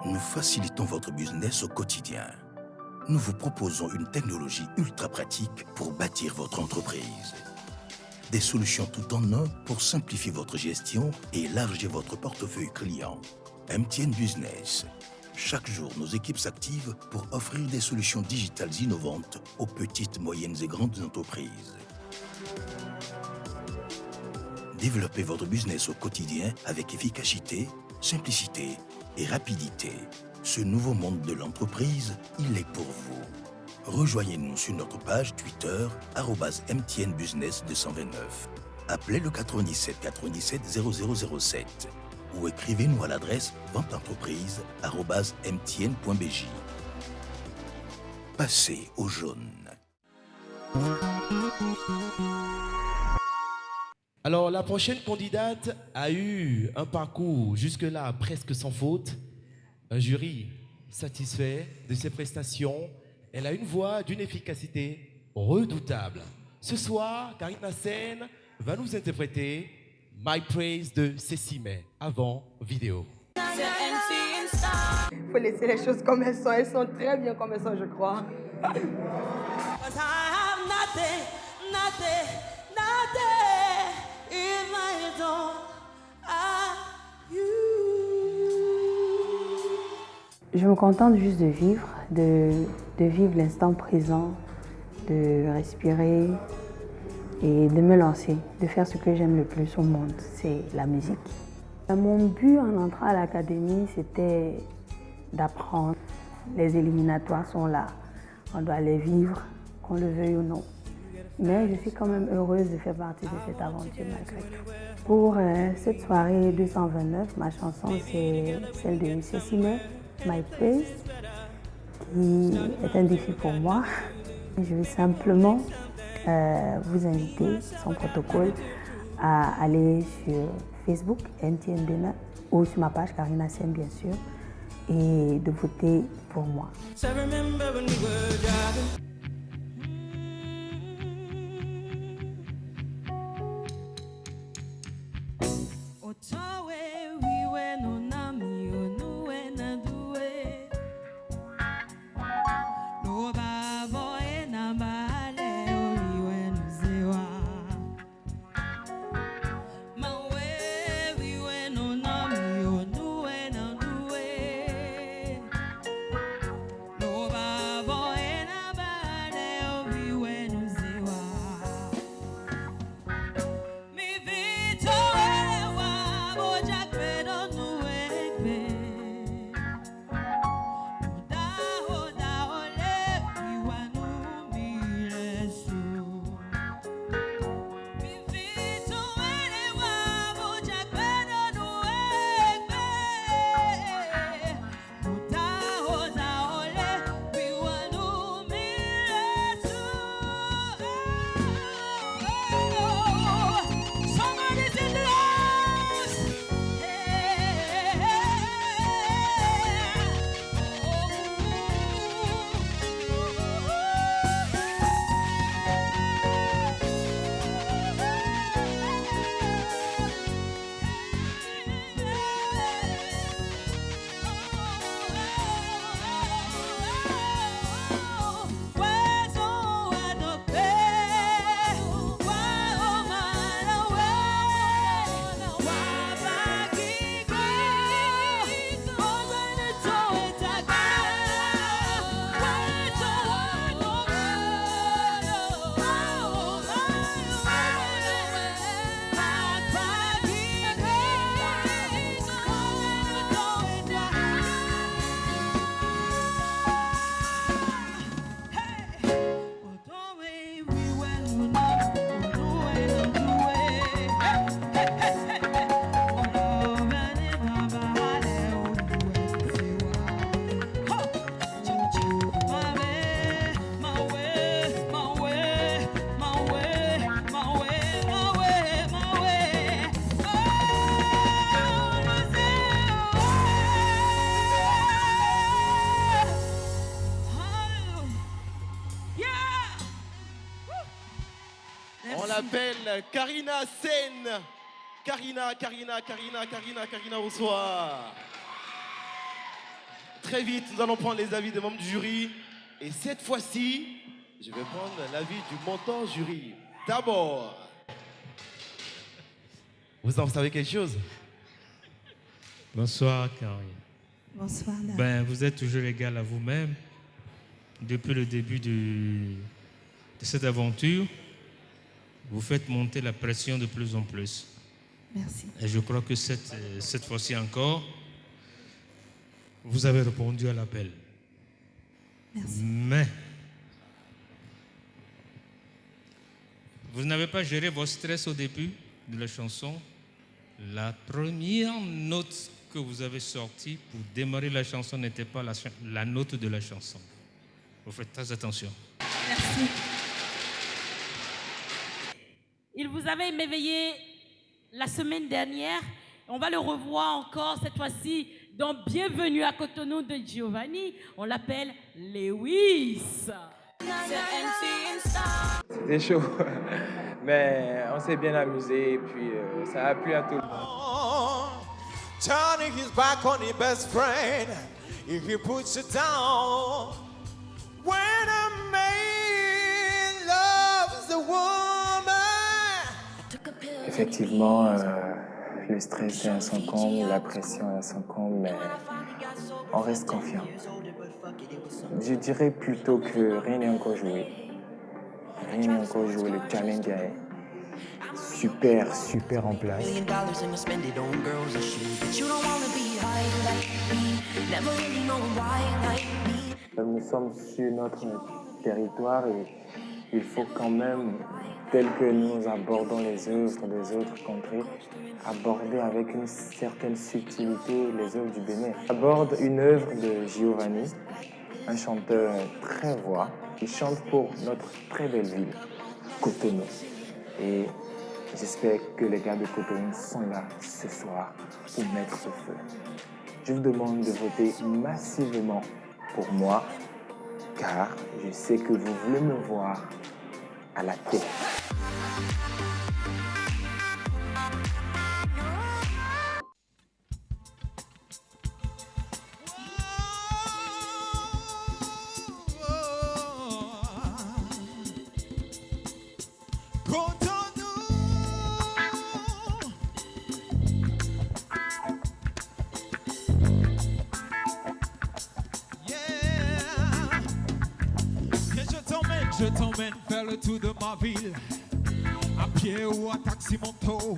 nous facilitons votre business au quotidien. Nous vous proposons une technologie ultra pratique pour bâtir votre entreprise. Des solutions tout en un pour simplifier votre gestion et élargir votre portefeuille client. MTN Business. Chaque jour, nos équipes s'activent pour offrir des solutions digitales innovantes aux petites, moyennes et grandes entreprises. Développez votre business au quotidien avec efficacité, simplicité et rapidité. Ce nouveau monde de l'entreprise, il est pour vous. Rejoignez-nous sur notre page Twitter @MTN Business 229. Appelez le 97 97 0007 ou écrivez-nous à l'adresse venteentreprise@mtn.bj. Passez au jaune. Alors, la prochaine candidate a eu un parcours jusque-là presque sans faute. Un jury satisfait de ses prestations. Elle a une voix d'une efficacité redoutable. Ce soir, Karina Sen va nous interpréter My Praise de Cécimay, avant vidéo. Il faut laisser les choses comme elles sont très bien comme elles sont, je crois. Je me contente juste de vivre, de vivre l'instant présent, de respirer et de me lancer, de faire ce que j'aime le plus au monde, c'est la musique. Mon but en entrant à l'académie, c'était d'apprendre. Les éliminatoires sont là, on doit les vivre, qu'on le veuille ou non. Mais je suis quand même heureuse de faire partie de cette aventure malgré tout. Pour cette soirée 229, ma chanson c'est celle de Cécimay, My Praise, qui est un défi pour moi. Je vais simplement vous inviter, sans protocole, à aller sur Facebook, MTN Bénin, ou sur ma page Karina Sen bien sûr, et de voter pour moi. Appelle Karina Sen. Karina, bonsoir. Très vite, nous allons prendre les avis des membres du jury. Et cette fois-ci, je vais prendre l'avis du montant jury. D'abord, vous en savez quelque chose? Bonsoir, Carrie. Bonsoir, Dame. Ben, vous êtes toujours égal à vous-même. Depuis le début de cette aventure, vous faites monter la pression de plus en plus. Merci. Et je crois que cette fois-ci encore, vous avez répondu à l'appel. Merci. Mais, vous n'avez pas géré votre stress au début de la chanson. La première note que vous avez sortie pour démarrer la chanson n'était pas la note de la chanson. Vous faites très attention. Merci. Il vous avait émerveillé la semaine dernière. On va le revoir encore cette fois-ci dans Bienvenue à Cotonou de Giovanni. On l'appelle Lewis. C'était chaud, mais on s'est bien amusé et puis ça a plu à tout le monde. Turning his back on his best friend, if he puts it down. When a man loves a woman. Effectivement, le stress est à son comble, la pression est à son comble, mais on reste confiant. Je dirais plutôt que rien n'est encore joué. Rien n'est encore joué, le challenge est super en place. Nous sommes sur notre territoire et il faut quand même, tel que nous abordons les œuvres des autres contrées, aborder avec une certaine subtilité les œuvres du Bénin. Aborde une œuvre de Giovanni, un chanteur très voix, qui chante pour notre très belle ville, Cotonou. Et j'espère que les gars de Cotonou sont là ce soir pour mettre le feu. Je vous demande de voter massivement pour moi, car je sais que vous voulez me voir à la tête. Je t'emmène faire le tour de ma ville, à pied ou à taxi moto,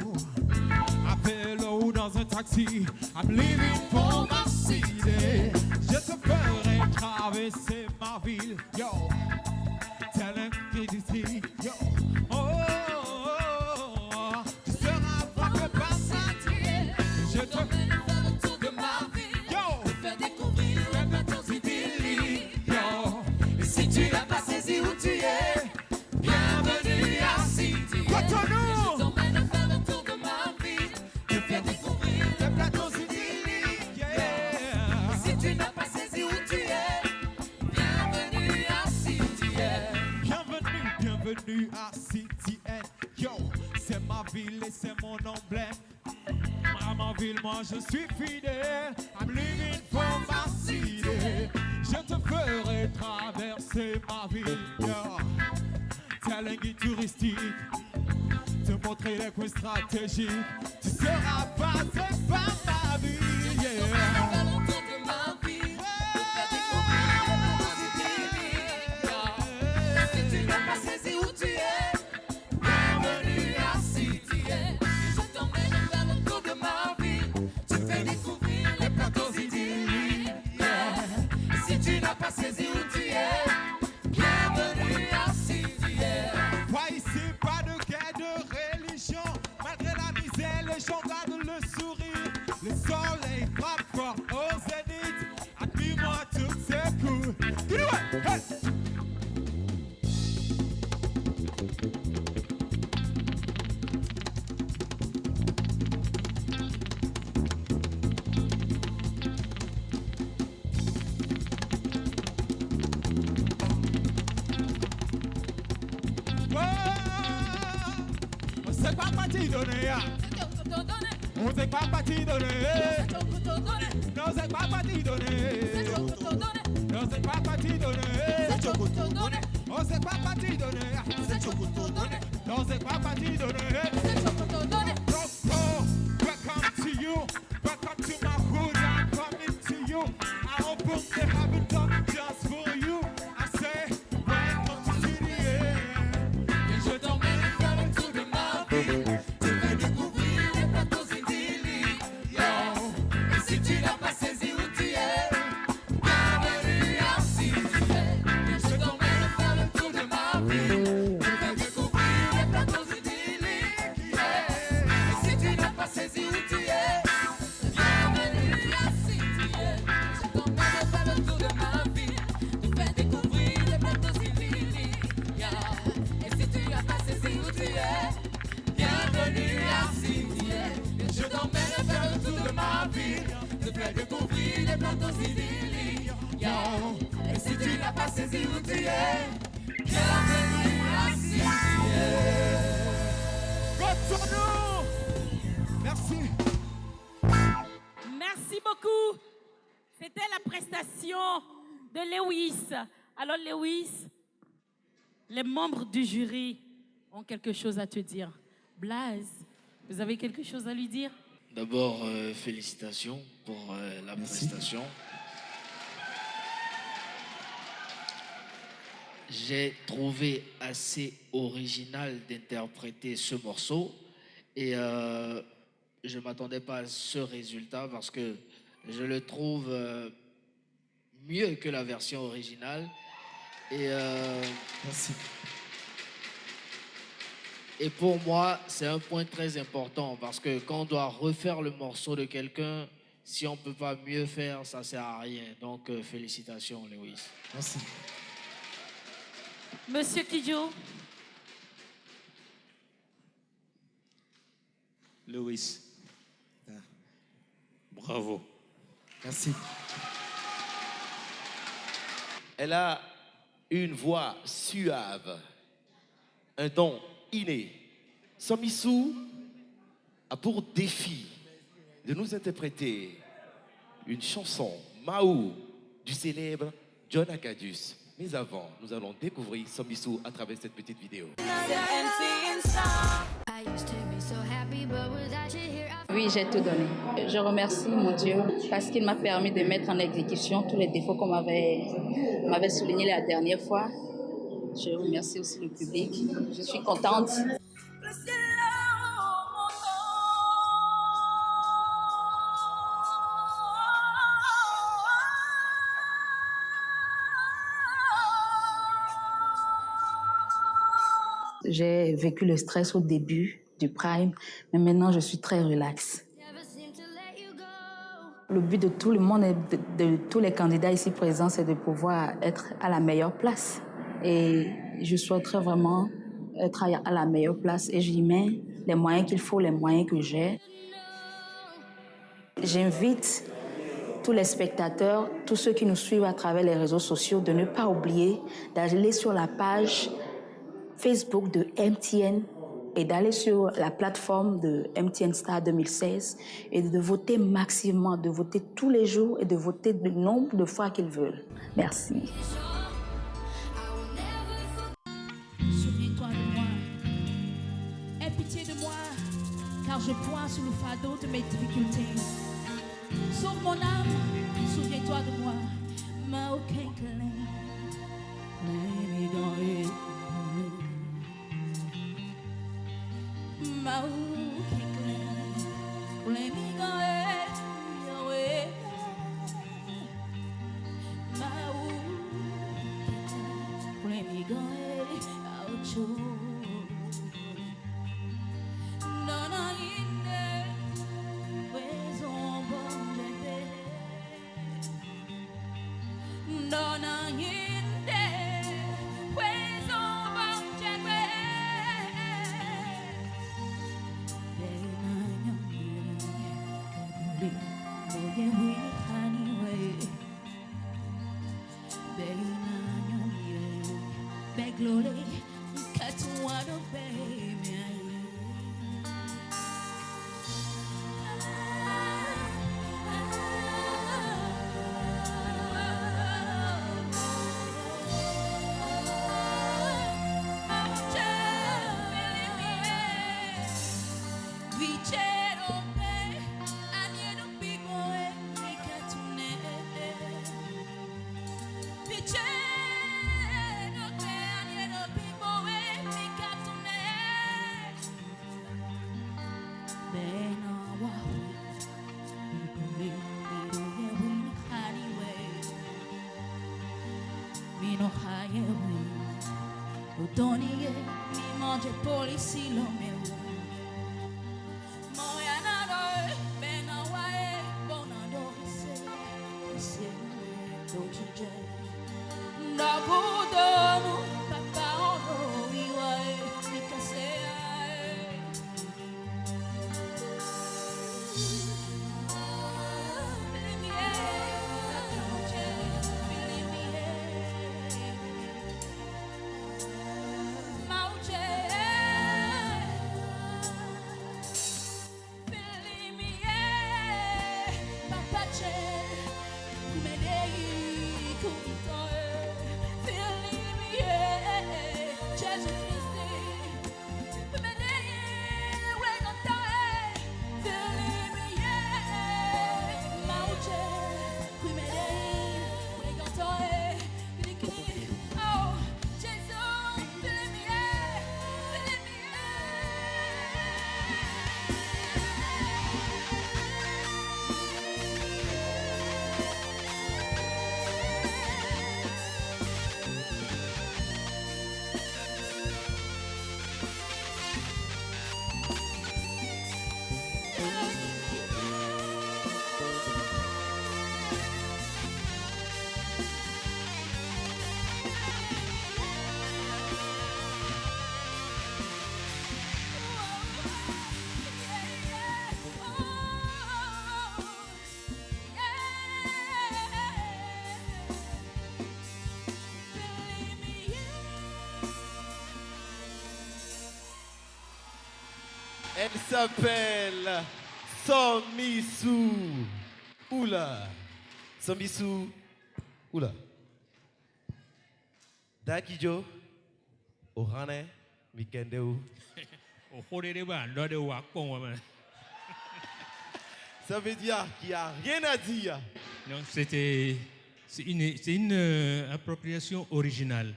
à vélo ou dans un taxi. I'm living for my city. Je te ferai traverser ma ville, yo, tel un cri d'ici, yo. Oh, oh, oh, oh, tu seras frappé par satire. Je te ferai faire le tour de ma ville, yo, te faire découvrir les plateaux idylliques, yo. Et si tu n'as pas saisi où tu es, bienvenue à City. Cotonou! Je t'emmène faire le tour de ma ville, te faire découvrir les plateaux idylliques, yeah. Et si tu n'as pas saisi où tu es, bienvenue à City. Bienvenue à City. Yo, c'est ma ville et c'est mon emblème. À ma ville, moi je suis fidèle. I'm living for my city. Je te ferai traverser ma ville, yeah. Tel un guide touristique, te montrer les coins stratégiques. Tu seras passé par ma ville, yeah. Les gens gardent le sourire, le soleil frappe fort au zénith. Admire-moi toutes ces coups. Hey! On sait pas parti donner. On sait pas parti donner. Non, c'est pas parti donner. pas parti donner. C'est Chocoto donné. On sait pas parti donner. C'est Chocoto donné. On sait pas parti donner. C'est Chocoto donné. Welcome to you. Welcome to my hood. I'm coming to you. I open the habit talk just for you. I say, welcome to city. Et je t'emmène faire le tour de ma vie. Tu vas découvrir les plateaux idylliques. Yo. Et si tu n'as pas saisi où tu es, bienvenue à City. Et je t'emmène faire le tour de ma vie. Tu vas découvrir les plateaux idylliques. Yeah. Et si tu n'as pas saisi où tu es, bienvenue à City. Je t'emmène faire le tour de ma vie. Tu vas découvrir les plateaux idylliques. Yeah. Et si tu n'as pas saisi où tu es, bienvenue à City. Et je t'emmène faire le tour de ma vie. Te faire découvrir les plateaux idylliques. Yo. Et si tu n'as pas saisi où tu es, bienvenue à City. Cotonou. Merci. Merci beaucoup. C'était la prestation de Lewis. Alors Lewis, les membres du jury ont quelque chose à te dire. Blaise, vous avez quelque chose à lui dire? D'abord, félicitations pour la prestation. J'ai trouvé assez original d'interpréter ce morceau et je ne m'attendais pas à ce résultat parce que je le trouve mieux que la version originale. Et, Merci. Et pour moi, c'est un point très important parce que quand on doit refaire le morceau de quelqu'un, si on ne peut pas mieux faire, ça ne sert à rien. Donc, félicitations, Lewis. Merci. Monsieur Kidjo. Lewis, bravo. Merci. Elle a une voix suave, un don inné. Sommissou a pour défi de nous interpréter une chanson, Maou, du célèbre John Akadius. Mais avant, nous allons découvrir Sommissou à travers cette petite vidéo. Oui, j'ai tout donné. Je remercie mon Dieu parce qu'il m'a permis de mettre en exécution tous les défauts qu'on m'avait soulignés la dernière fois. Je remercie aussi le public. Je suis contente. J'ai vécu le stress au début du Prime, mais maintenant je suis très relax. Le but de tout le monde et de tous les candidats ici présents, c'est de pouvoir être à la meilleure place. Et je souhaiterais vraiment être à la meilleure place et j'y mets les moyens qu'il faut, les moyens que j'ai. J'invite tous les spectateurs, tous ceux qui nous suivent à travers les réseaux sociaux, de ne pas oublier d'aller sur la page Facebook de MTN et d'aller sur la plateforme de MTN Star 2016 et de voter massivement, de voter tous les jours et de voter le nombre de fois qu'ils veulent. Merci. Souviens-toi de moi, aie pitié de moi, car je pointe sur le fardeau de mes difficultés. Sauve mon âme, souviens-toi de moi. polisi lo meu. Moya nado bena wae bonado se do jije. Ndabudo mu papa ono iwae nikasea. Elle s'appelle Somisu. Oula. Somisu. Oula. Dakijo. Ohane. Mikendeu. Ça veut dire qu'il n'y a rien à dire. Non, c'est une appropriation originale.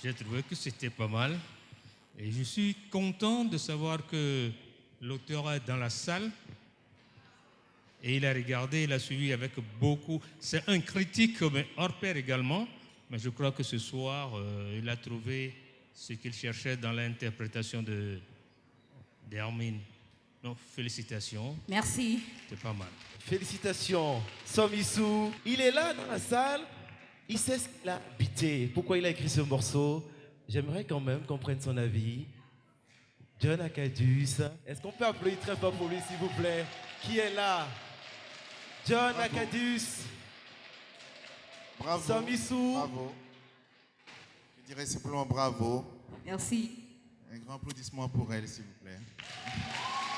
J'ai trouvé que c'était pas mal. Et je suis content de savoir que l'auteur est dans la salle. Et il a regardé, il a suivi avec beaucoup. C'est un critique, mais hors pair également. Mais je crois que ce soir, il a trouvé ce qu'il cherchait dans l'interprétation d'Hermine. Donc, félicitations. Merci. C'est pas mal. Félicitations, Somisu. Il est là dans la salle. Il sait ce qu'il a habité. Pourquoi il a écrit ce morceau? J'aimerais quand même qu'on prenne son avis. John Akadus. Est-ce qu'on peut applaudir très fort pour lui, s'il vous plaît? Qui est là? John Akadus. Bravo. Somisu. Bravo. Je dirais simplement bravo. Merci. Un grand applaudissement pour elle, s'il vous plaît.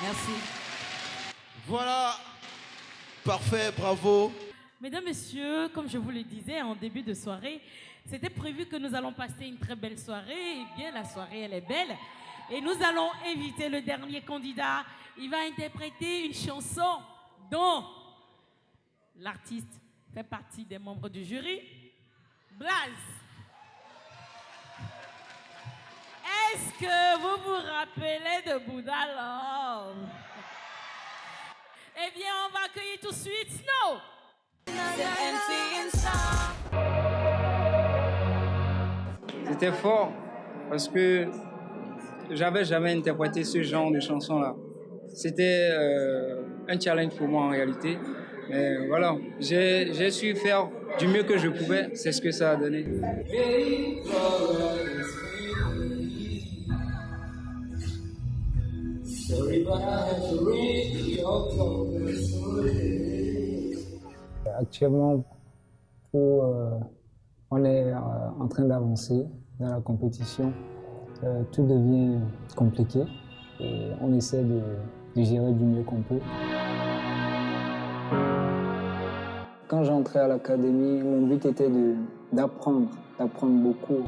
Merci. Voilà. Parfait, bravo. Mesdames, Messieurs, comme je vous le disais en début de soirée, c'était prévu que nous allons passer une très belle soirée. Eh bien, la soirée, elle est belle. Et nous allons inviter le dernier candidat. Il va interpréter une chanson dont l'artiste fait partie des membres du jury. Blaze. Est-ce que vous vous rappelez de Bouddha Love? Eh bien, on va accueillir tout de suite Snow. C'était fort parce que j'avais jamais interprété ce genre de chanson-là. C'était un challenge pour moi en réalité. Mais voilà, j'ai su faire du mieux que je pouvais. C'est ce que ça a donné. Actuellement, on est en train d'avancer dans la compétition. Tout devient compliqué et on essaie de gérer du mieux qu'on peut. Quand j'entrais à l'académie, mon but était d'apprendre beaucoup.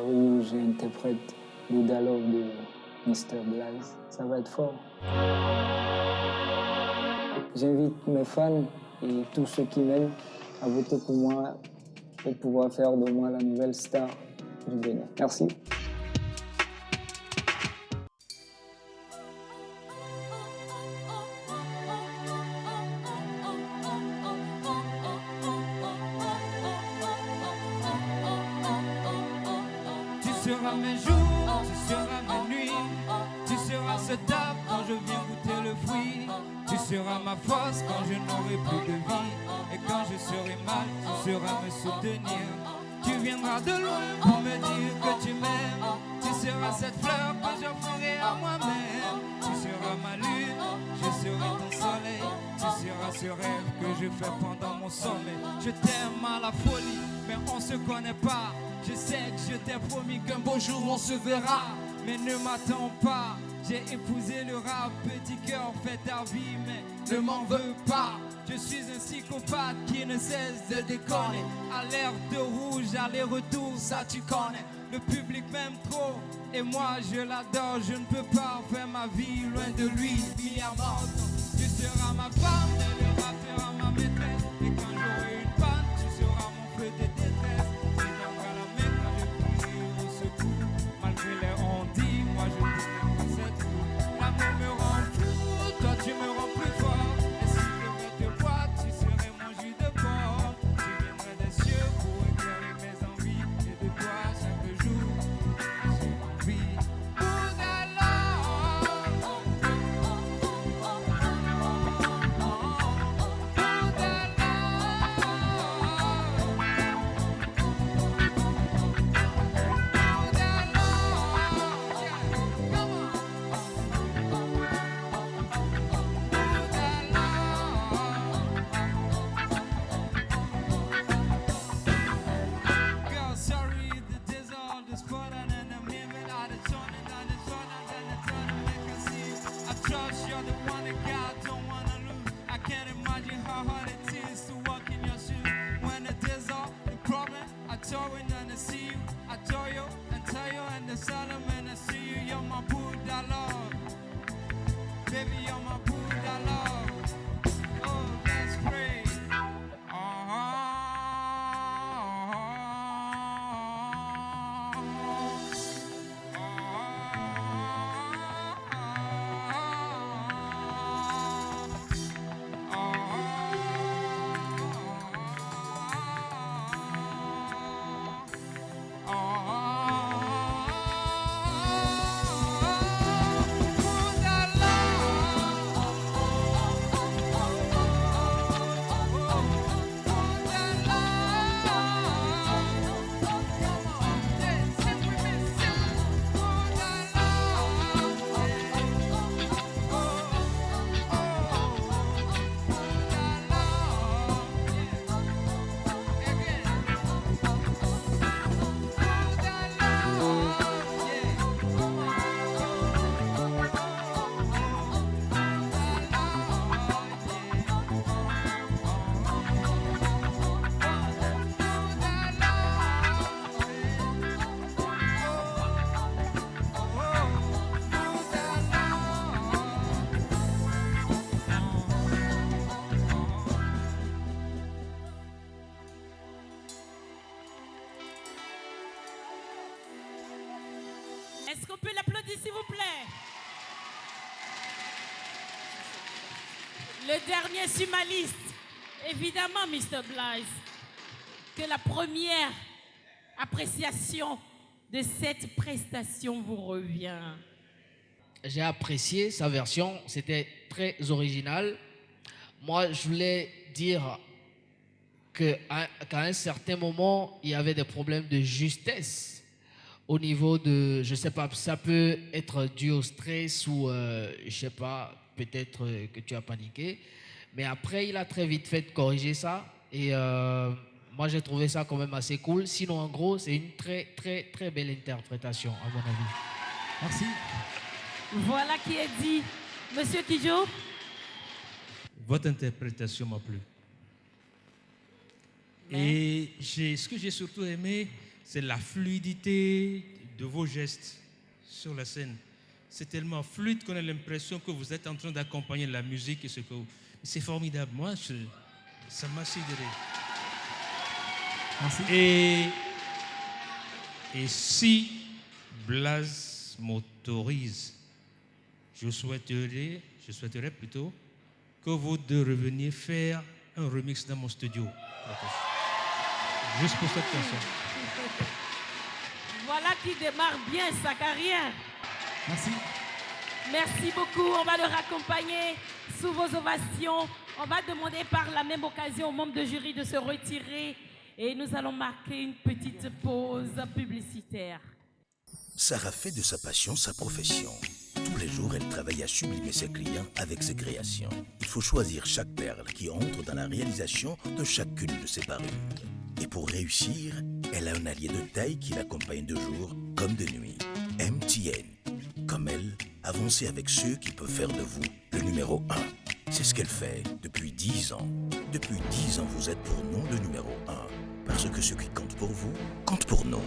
Où j'interprète Bouddha Love de Mr. Blaze. Ça va être fort. J'invite mes fans et tous ceux qui m'aiment à voter pour moi pour pouvoir faire de moi la nouvelle star du Bénin. Merci. seras mes jours, tu seras mes nuits. Tu seras ce tape quand je viens goûter le fruit. Tu seras ma force quand je n'aurai plus de vie. Et quand je serai mal, tu sauras me soutenir. Tu viendras de loin pour me dire que tu m'aimes. Tu seras cette fleur que j'offrirai à moi-même. Tu seras ma lune, je serai ton soleil. Tu seras ce rêve que je fais pendant mon sommeil. Je t'aime à la folie, mais on se connaît pas. Je sais que je t'ai promis qu'un beau jour on se verra. Mais ne m'attends pas, j'ai épousé le rap. Petit cœur fait ta vie, mais ne m'en veux pas. Je suis un psychopathe qui ne cesse de déconner. Alerte de rouge, aller-retour, ça tu connais. Le public m'aime trop, et moi je l'adore. Je ne peux pas faire ma vie loin de lui, mis à mort. Tu seras ma femme, et le rap sera ma maîtresse. Et quand j'aurai une panne, tu seras mon feu de détresse. Tu viendras la main quand je crie au secours. Malgré les on-dit, moi je t'aime pas cette fou. L'amour me rend fou, toi tu me rends plus fort. Et si je veux te voir, tu serais mon jus de porc. Tu viendrais des cieux pour éclairer mes envies. Et de toi chaque jour, j'ai envie. Est-ce qu'on peut l'applaudir, s'il vous plaît? Le dernier sur ma liste, évidemment, Mr. Blaise, que la première appréciation de cette prestation vous revient. J'ai apprécié sa version, c'était très original. Moi, je voulais dire qu'à un certain moment, il y avait des problèmes de justesse au niveau de, je sais pas, ça peut être dû au stress ou, je sais pas, peut-être que tu as paniqué. Mais après, il a très vite fait corriger ça. Et moi, j'ai trouvé ça quand même assez cool. Sinon, en gros, c'est une très, très, très belle interprétation, à mon avis. Merci. Voilà qui est dit. Monsieur Tidjo? Votre interprétation m'a plu. Et ce que j'ai surtout aimé, c'est la fluidité de vos gestes sur la scène. C'est tellement fluide qu'on a l'impression que vous êtes en train d'accompagner la musique et ce que vous... C'est formidable. Moi, ça m'a sidéré. Merci. Et si Blaise m'autorise, je souhaiterais plutôt que vous deux reveniez faire un remix dans mon studio. Juste pour cette chanson. Voilà Voilà qui démarre bien sa carrière. Merci. Merci beaucoup. On va le raccompagner sous vos ovations. On va demander par la même occasion aux membres de jury de se retirer et nous allons marquer une petite pause publicitaire. Sarah fait de sa passion sa profession. Tous les jours, elle travaille à sublimer ses clients avec ses créations. Il faut choisir chaque perle qui entre dans la réalisation de chacune de ses parures. Et pour réussir, elle a un allié de taille qui l'accompagne de jour comme de nuit. MTN. Comme elle, avancez avec ceux qui peuvent faire de vous le numéro 1. C'est ce qu'elle fait depuis 10 ans. Depuis 10 ans, vous êtes pour nous le numéro 1. Parce que ce qui compte pour vous, compte pour nous.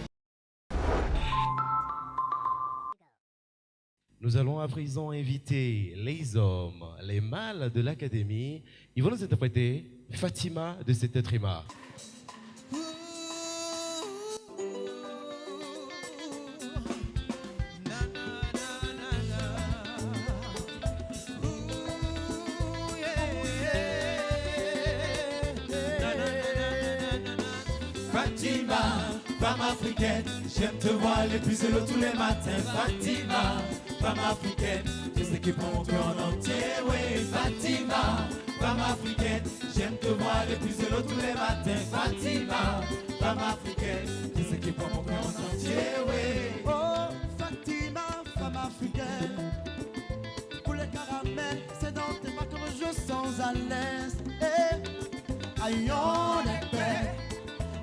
Nous allons à présent inviter les hommes, les mâles de l'Académie. Ils vont nous interpréter Fatima de cet Trima. Fatima, femme africaine, j'aime te voir l'épuiser l'eau tous les matins. Fatima, femme africaine, tu sais qui prend mon cœur en entier. Oui, Fatima, femme africaine, j'aime te voir l'épuiser l'eau tous les matins. Fatima, femme africaine, tu sais qui prend mon cœur en entier. Oui. Oh, Fatima, femme africaine, pour les caramels, c'est dans tes mains que je sens à l'aise. Eh, aïon des paix.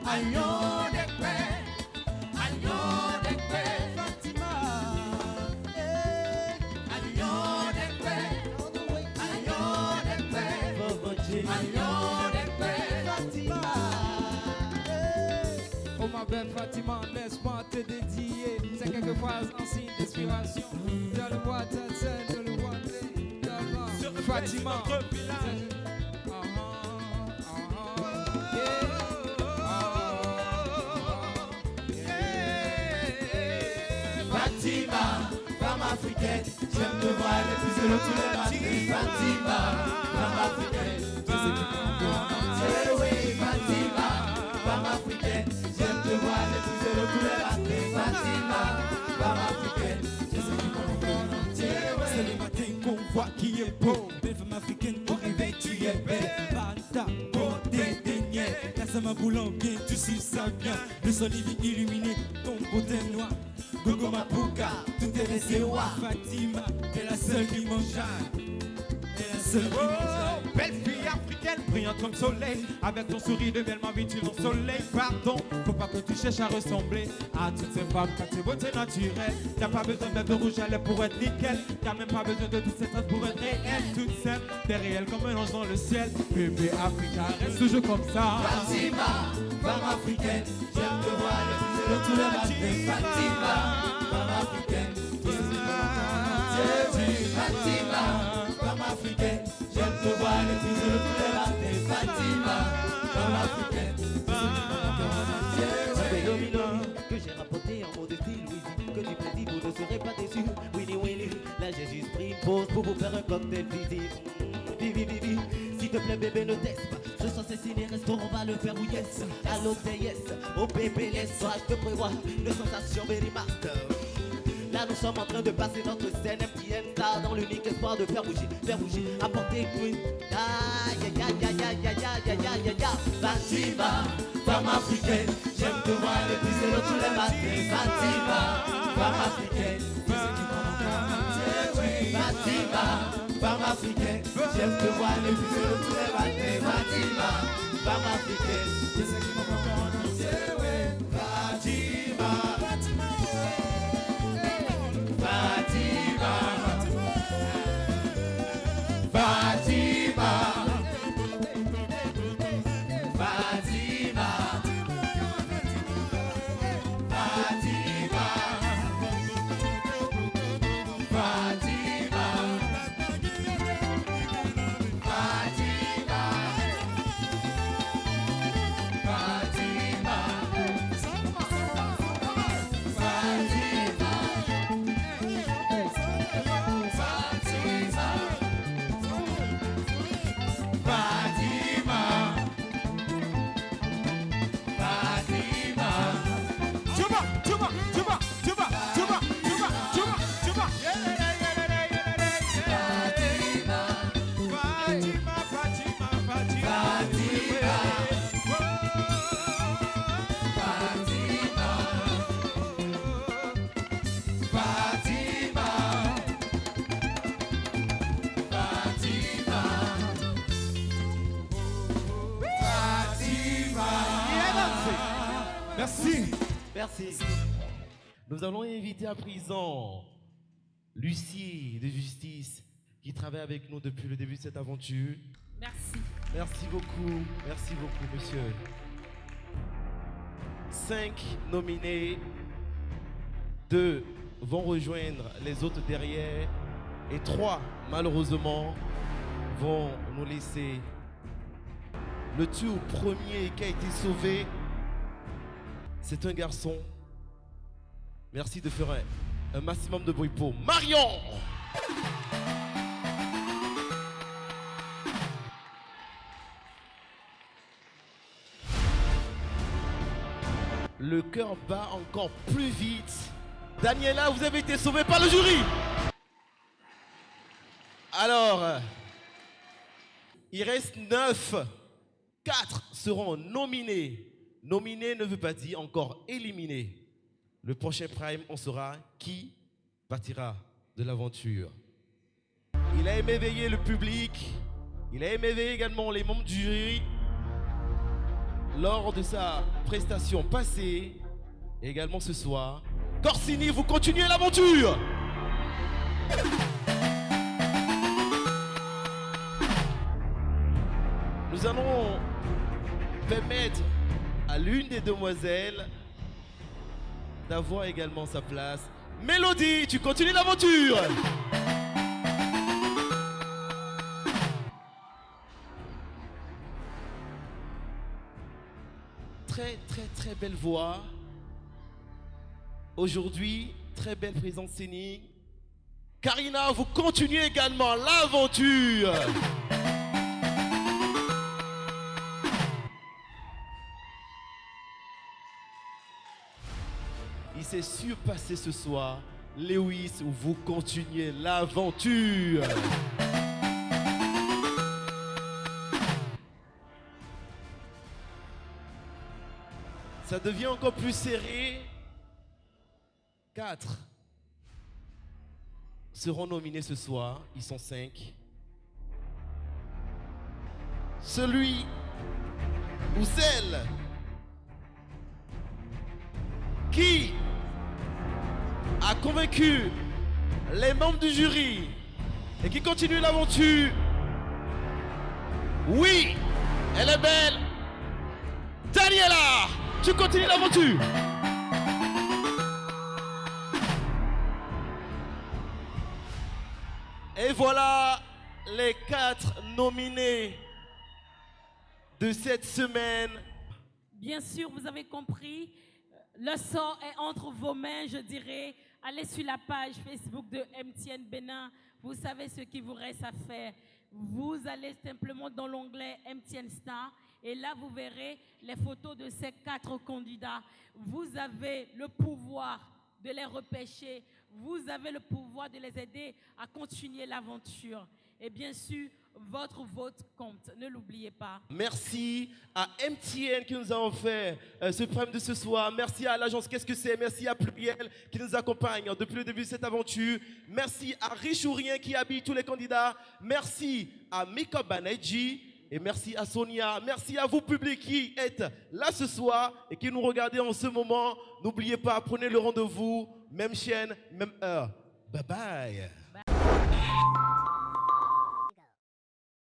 Aïon des paix, aïon des paix, Fatima. Aïon des paix, aïon des paix, aïon des paix, Fatima. Oh ma belle Fatima, laisse-moi te dédier ces quelques phrases en signe d'inspiration. Donne-moi ta scène, donne-moi donne-moi Fatima. Fatima, femme africaine, j'aime te voir l'épuiser l'eau tous les matins. Fatima, femme africaine, tu sais qui prend mon cœur en entier. Oui, Fatima, femme africaine, j'aime te voir l'épuiser l'eau tous les matins. Fatima, femme africaine, tu sais qui prend mon cœur en entier. C'est le matin qu'on voit qui est beau. Belle femme africaine, au réveil tu es belle. Bata, beauté, dénier. Laisse ma boule en bien, tu sais ça bien. Le soleil vient illuminer ton beauté noire. Gogo Mapuka, tout est laissé roi. Fatima est la seule qui mange. Est la seule qui mange. Belle fille africaine, brillante comme soleil. Avec ton sourire de belle, ma vie tu l'ensoleil. Pardon, faut pas que tu cherches à ressembler à toutes ces femmes car tes beauté naturelle. T'as pas besoin d'être de rouge à lèvres pour être nickel. T'as même pas besoin de toutes ces traces pour être réelle. Toute seule, t'es réelle comme un ange dans le ciel. Bébé Africa, reste toujours comme ça. Fatima, femme africaine, j'aime te voir l'épuiser l'eau tous les matins. Fatima, femme africaine, tu sais qui prend mon cœur en entier. Fatima, femme africaine, j'aime te voir l'épuiser l'eau tous les matins. Fatima, femme africaine, tu sais qui prend mon cœur en entier. Que j'ai rapporté en mode style, oui, que du plaisir, vous ne serez pas déçus. Winnie Winnie, là j'ai juste pris une pause pour vous faire un cocktail visite. Vivi, vivi, s'il te plaît bébé ne teste pas. Ce soir c'est ciné, restaurant, on va le faire, oui yes. À l'hôtel yes, oh bébé laisse-moi, je te prévois une sensation very master. Là nous sommes en train de passer notre scène MTN là dans l'unique espoir de faire bouger, apporter une aïe aïe aïe aïe aïe aïe aïe aïe aïe. Fatima, femme africaine, j'aime te voir l'épuiser l'eau tous les matins. Fatima, femme africaine, tu sais qui prend mon cœur en entier. Fatima, femme africaine, j'aime te voir l'épuiser l'eau tous les matins. Fatima, femme africaine, tu sais qui prend mon cœur en entier. Fatima, Fatima, Fatima, Fatima, Fatima, Fatima, Merci. Nous allons inviter à présent Lucie de Justice qui travaille avec nous depuis le début de cette aventure. Merci. Merci beaucoup, monsieur. 5 nominés, 2 vont rejoindre les autres derrière et 3, malheureusement, vont nous laisser. Le tour premier qui a été sauvé, c'est un garçon. Merci de faire un maximum de bruit pour Marion. Le cœur bat encore plus vite. Daniela, vous avez été sauvée par le jury. Alors, il reste 9. 4 seront nominés. Nominé ne veut pas dire encore éliminé. Le prochain prime, on saura qui partira de l'aventure. Il a émerveillé le public. Il a émerveillé également les membres du jury lors de sa prestation passée. Et également ce soir. Corsini, vous continuez l'aventure. Nous allons permettre à l'une des demoiselles d'avoir également sa place. Mélodie, tu continues l'aventure. Très belle voix. Aujourd'hui, très belle présence scénique. Karina, vous continuez également l'aventure. Il s'est surpassé ce soir. Lewis, vous continuez l'aventure. Ça devient encore plus serré. 4 seront nominés ce soir. Ils sont 5. Celui ou celle qui a convaincu les membres du jury et qui continue l'aventure. Oui, elle est belle. Daniela, tu continues l'aventure. Et voilà les 4 nominés de cette semaine. Bien sûr, vous avez compris, le sort est entre vos mains, je dirais. Allez sur la page Facebook de MTN Bénin. Vous savez ce qu'il vous reste à faire. Vous allez simplement dans l'onglet MTN Star et là, vous verrez les photos de ces 4 candidats. Vous avez le pouvoir de les repêcher. Vous avez le pouvoir de les aider à continuer l'aventure. Et bien sûr, votre vote compte. Ne l'oubliez pas. Merci à MTN qui nous a offert ce prime de ce soir. Merci à l'agence Qu'est-ce que c'est. Merci à Pluriel qui nous accompagne depuis le début de cette aventure. Merci à Richourien qui habille tous les candidats. Merci à Mika Baneji. Et merci à Sonia. Merci à vous, public, qui êtes là ce soir et qui nous regardez en ce moment. N'oubliez pas, prenez le rendez-vous. Même chaîne, même heure. Bye bye.